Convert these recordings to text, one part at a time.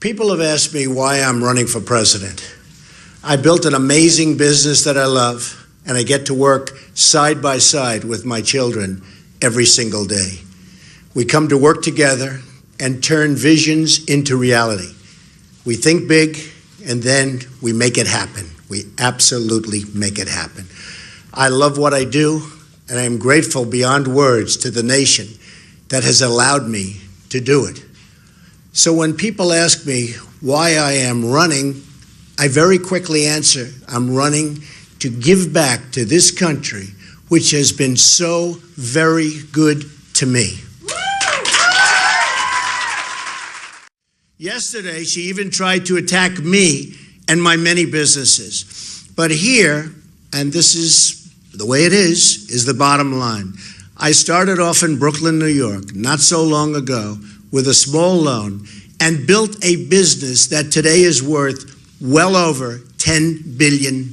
People have asked me why I'm running for president. I built an amazing business that I love, and I get to work side by side with my children every single day. We come to work together and turn visions into reality. We think big, and then we make it happen. We absolutely make it happen. I love what I do, and I am grateful beyond words to the nation that has allowed me to do it. So when people ask me why I am running, I very quickly answer, I'm running to give back to this country, which has been so very good to me. Yesterday, she even tried to attack me and my many businesses. But here, and this is the way it is the bottom line. I started off in Brooklyn, New York, not so long ago, with a small loan, and built a business that today is worth well over $10 billion.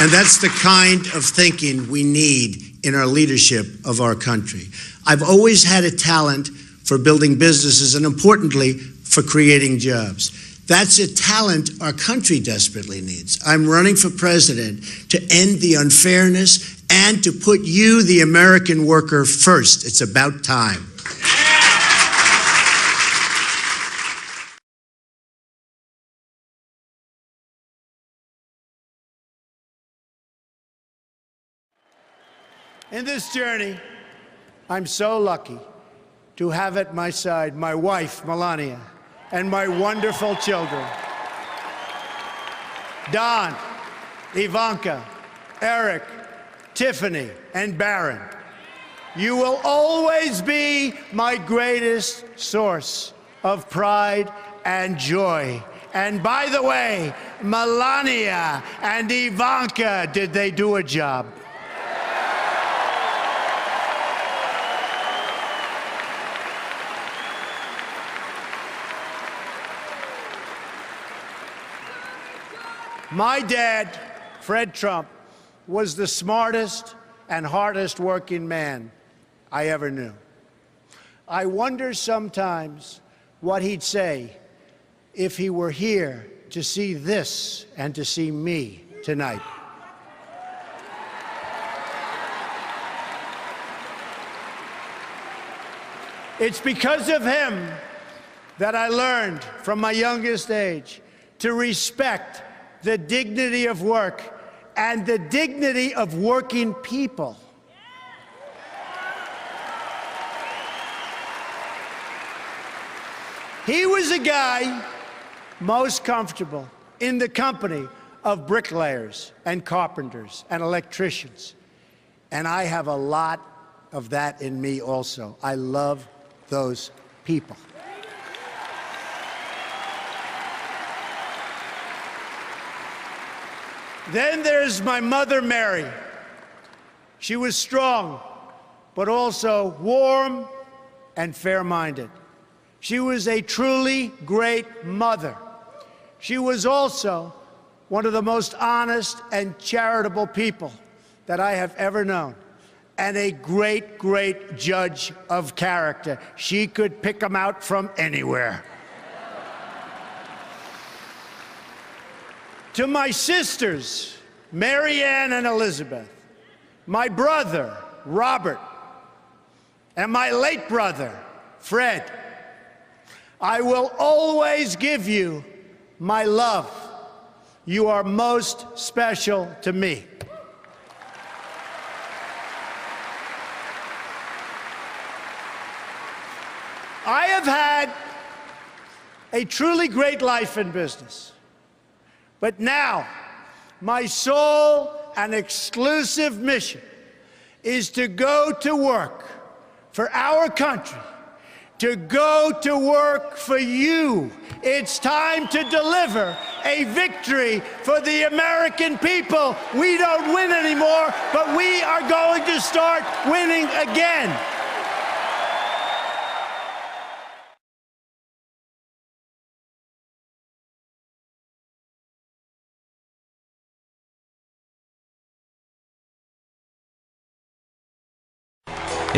And that's the kind of thinking we need in our leadership of our country. I've always had a talent for building businesses and, importantly, for creating jobs. That's a talent our country desperately needs. I'm running for president to end the unfairness and to put you, the American worker, first. It's about time. In this journey, I'm so lucky to have at my side my wife, Melania, and my wonderful children, Don, Ivanka, Eric, Tiffany, and Barron. You will always be my greatest source of pride and joy. And by the way, Melania and Ivanka, did they do a job? My dad, Fred Trump, was the smartest and hardest working man I ever knew. I wonder sometimes what he'd say if he were here to see this and to see me tonight. It's because of him that I learned from my youngest age to respect the dignity of work and the dignity of working people. He was a guy most comfortable in the company of bricklayers and carpenters and electricians. And I have a lot of that in me also. I love those people. Then there's my mother, Mary. She was strong, but also warm and fair-minded. She was a truly great mother. She was also one of the most honest and charitable people that I have ever known, and a great, great judge of character. She could pick them out from anywhere. To my sisters, Mary Ann and Elizabeth, my brother, Robert, and my late brother, Fred, I will always give you my love. You are most special to me. I have had a truly great life in business. But now, my sole and exclusive mission is to go to work for our country, to go to work for you. It's time to deliver a victory for the American people. We don't win anymore, but we are going to start winning again.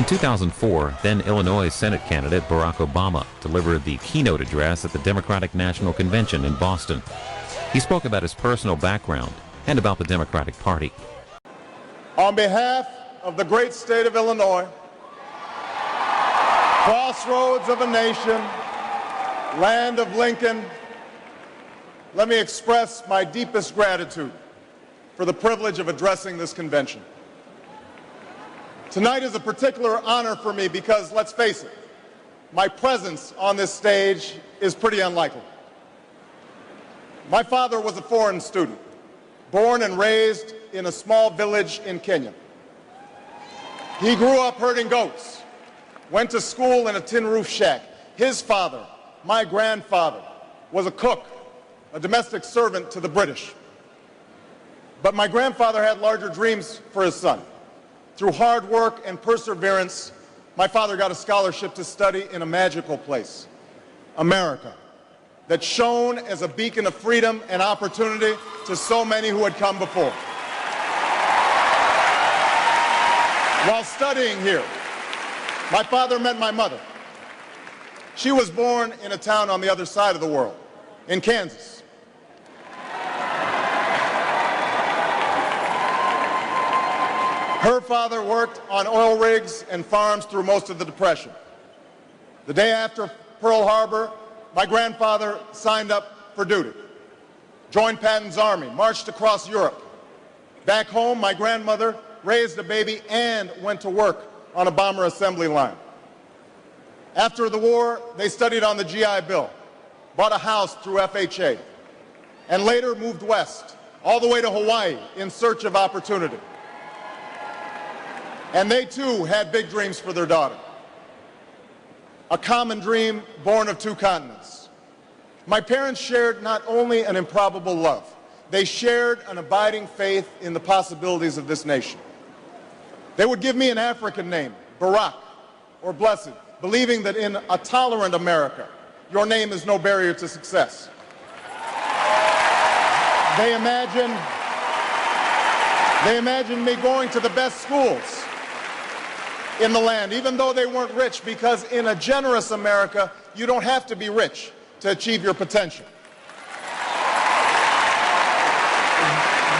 In 2004, then Illinois Senate candidate Barack Obama delivered the keynote address at the Democratic National Convention in Boston. He spoke about his personal background and about the Democratic Party. On behalf of the great state of Illinois, crossroads of a nation, land of Lincoln, let me express my deepest gratitude for the privilege of addressing this convention. Tonight is a particular honor for me because, let's face it, my presence on this stage is pretty unlikely. My father was a foreign student, born and raised in a small village in Kenya. He grew up herding goats, went to school in a tin roof shack. His father, my grandfather, was a cook, a domestic servant to the British. But my grandfather had larger dreams for his son. Through hard work and perseverance, my father got a scholarship to study in a magical place, America, that shone as a beacon of freedom and opportunity to so many who had come before. While studying here, my father met my mother. She was born in a town on the other side of the world, in Kansas. Her father worked on oil rigs and farms through most of the Depression. The day after Pearl Harbor, my grandfather signed up for duty, joined Patton's army, marched across Europe. Back home, my grandmother raised a baby and went to work on a bomber assembly line. After the war, they studied on the GI Bill, bought a house through FHA, and later moved west, all the way to Hawaii in search of opportunity. And they too had big dreams for their daughter. A common dream born of two continents. My parents shared not only an improbable love, they shared an abiding faith in the possibilities of this nation. They would give me an African name, Barack, or Blessed, believing that in a tolerant America, your name is no barrier to success. They imagined me going to the best schools in the land, even though they weren't rich, because in a generous America, you don't have to be rich to achieve your potential.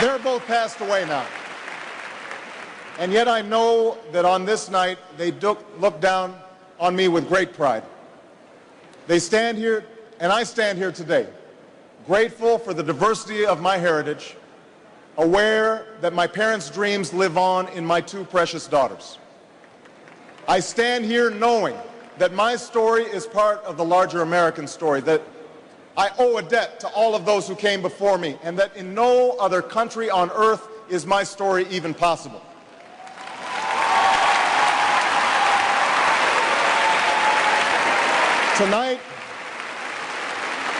They're both passed away now. And yet I know that on this night, they look down on me with great pride. They stand here, and I stand here today, grateful for the diversity of my heritage, aware that my parents' dreams live on in my two precious daughters. I stand here knowing that my story is part of the larger American story, that I owe a debt to all of those who came before me, and that in no other country on earth is my story even possible. Tonight,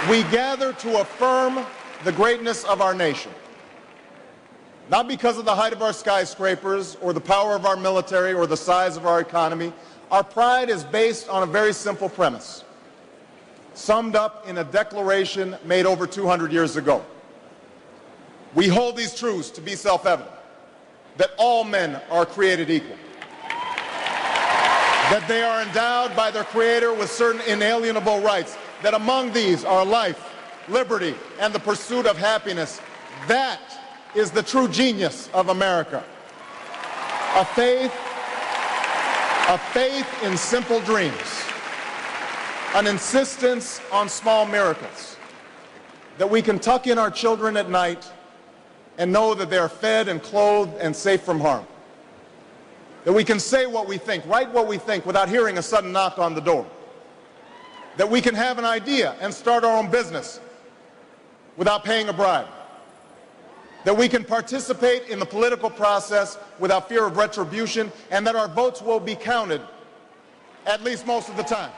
we gather to affirm the greatness of our nation. Not because of the height of our skyscrapers, or the power of our military, or the size of our economy. Our pride is based on a very simple premise, summed up in a declaration made over 200 years ago. We hold these truths to be self-evident, that all men are created equal, that they are endowed by their Creator with certain inalienable rights, that among these are life, liberty, and the pursuit of happiness. That is the true genius of America. A faith in simple dreams, an insistence on small miracles, that we can tuck in our children at night and know that they are fed and clothed and safe from harm, that we can say what we think, write what we think without hearing a sudden knock on the door, that we can have an idea and start our own business without paying a bribe, that we can participate in the political process without fear of retribution, and that our votes will be counted, at least most of the time.